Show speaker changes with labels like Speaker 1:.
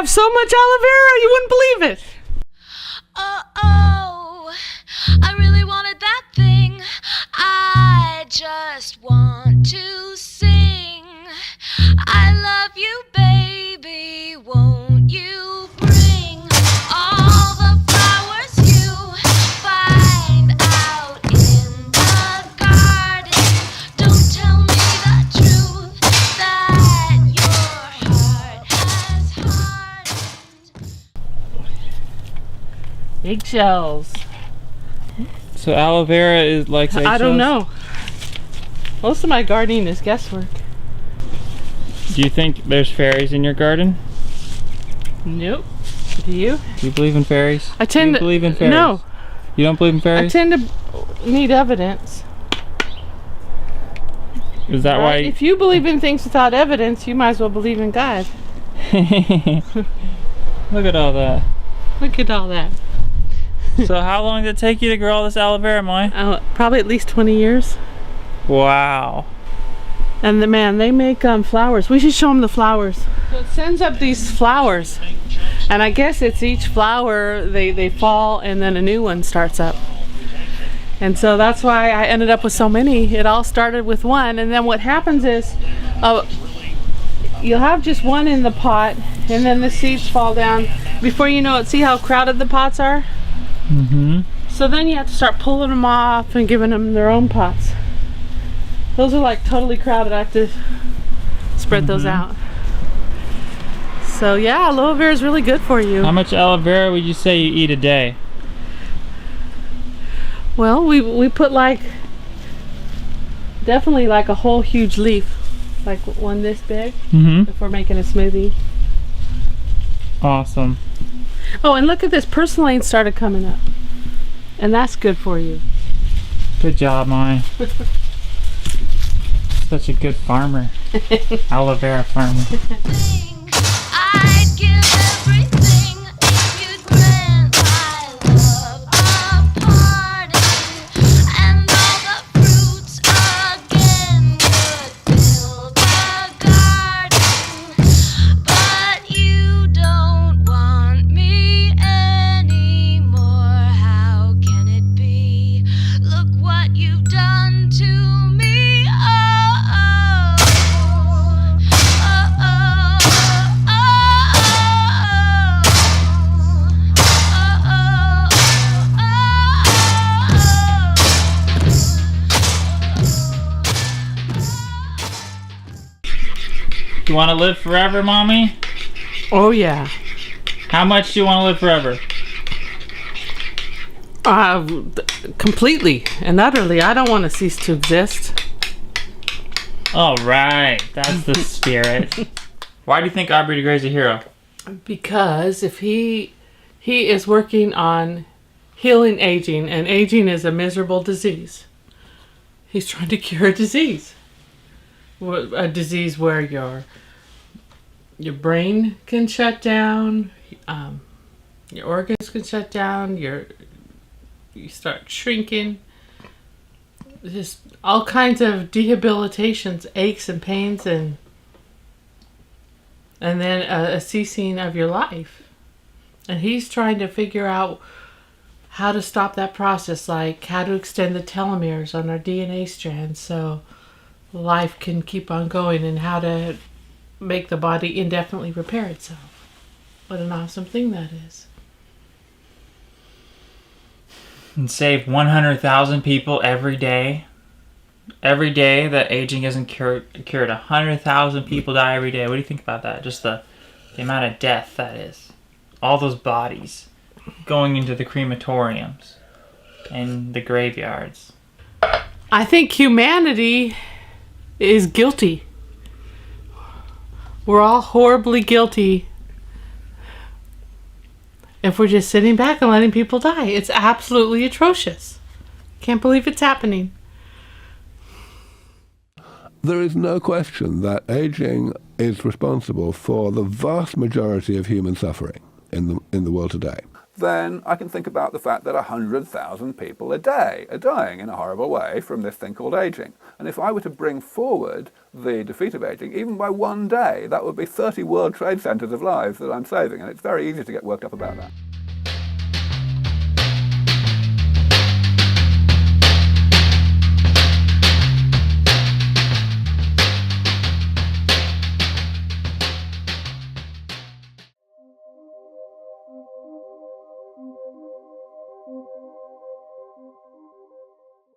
Speaker 1: have so much aloe vera, you wouldn't believe it.
Speaker 2: Oh, I really wanted that thing. I just want to sing. I love you, baby. Won't you bring all the flowers you find out in the garden? Don't tell me the truth that your heart has hardened.
Speaker 1: Eggshells.
Speaker 3: So aloe vera is like eggshells?
Speaker 1: I don't know. Most of my gardening is guesswork.
Speaker 3: Do you think there's fairies in your garden?
Speaker 1: Nope. Do you?
Speaker 3: Do you believe in fairies?
Speaker 1: I tend
Speaker 3: Do you
Speaker 1: to
Speaker 3: believe in fairies?
Speaker 1: No.
Speaker 3: You don't believe in
Speaker 1: I
Speaker 3: fairies?
Speaker 1: tend to need evidence.
Speaker 3: Is that
Speaker 1: Right? If you believe in things without evidence, you might as well believe in God.
Speaker 3: why? Look at all that.
Speaker 1: Look at all that.
Speaker 3: So how long did it take you to grow all this aloe vera, Mai?
Speaker 1: Probably at least 20 years.
Speaker 3: Wow.
Speaker 1: And they make flowers. We should show them the flowers. So it sends up these flowers. And I guess it's each flower, they fall and then a new one starts up. And so that's why I ended up with so many. It all started with one. And then what happens is, you'll have just one in the pot and then the seeds fall down. Before you know it, see how crowded the pots are?
Speaker 3: Mm-hmm.
Speaker 1: So then you have to start pulling them off and giving them their own pots. Those are like totally crowded. I have to spread those out. So yeah, aloe vera is really good for you.
Speaker 3: How much aloe vera would you say you eat a day?
Speaker 1: Well, we put definitely like a whole huge leaf, like one this big, if we're making a smoothie.
Speaker 3: Awesome.
Speaker 1: Oh, and look at this, purslane started coming up, and that's good for you.
Speaker 3: Good job, Mai. Such a good farmer. Aloe vera farmer.
Speaker 2: I'd give everything if you'd grant my love a pardon, and all the fruits again would fill the garden. But you don't want me anymore. How can it be? Look what you've done to me.
Speaker 3: You want to live forever, Mommy?
Speaker 1: Oh yeah.
Speaker 3: How much do you want to live forever?
Speaker 1: Completely and utterly. I don't want to cease to exist.
Speaker 3: All right, that's the spirit. Why do you think Aubrey de Grey's a hero?
Speaker 1: Because if he is working on healing aging, and aging is a miserable disease. He's trying to cure a disease. A disease where your brain can shut down, your organs can shut down, you start shrinking. Just all kinds of debilitations, aches and pains, and then a ceasing of your life. And he's trying to figure out how to stop that process, like how to extend the telomeres on our DNA strands so life can keep on going, and how to make the body indefinitely repair itself. What an awesome thing that is.
Speaker 3: And save 100,000 people every day. Every day that aging isn't cured, 100,000 people die every day. What do you think about that? Just the amount of death that is. All those bodies going into the crematoriums and the graveyards.
Speaker 1: I think humanity is guilty. We're all horribly guilty if we're just sitting back and letting people die. It's absolutely atrocious. Can't believe it's happening.
Speaker 4: There is no question that aging is responsible for the vast majority of human suffering in the world today.
Speaker 5: then I can think about the fact that 100,000 people a day are dying in a horrible way from this thing called aging. And if I were to bring forward the defeat of aging, even by one day, that would be 30 World Trade Centers of lives that I'm saving, and it's very easy to get worked up about that.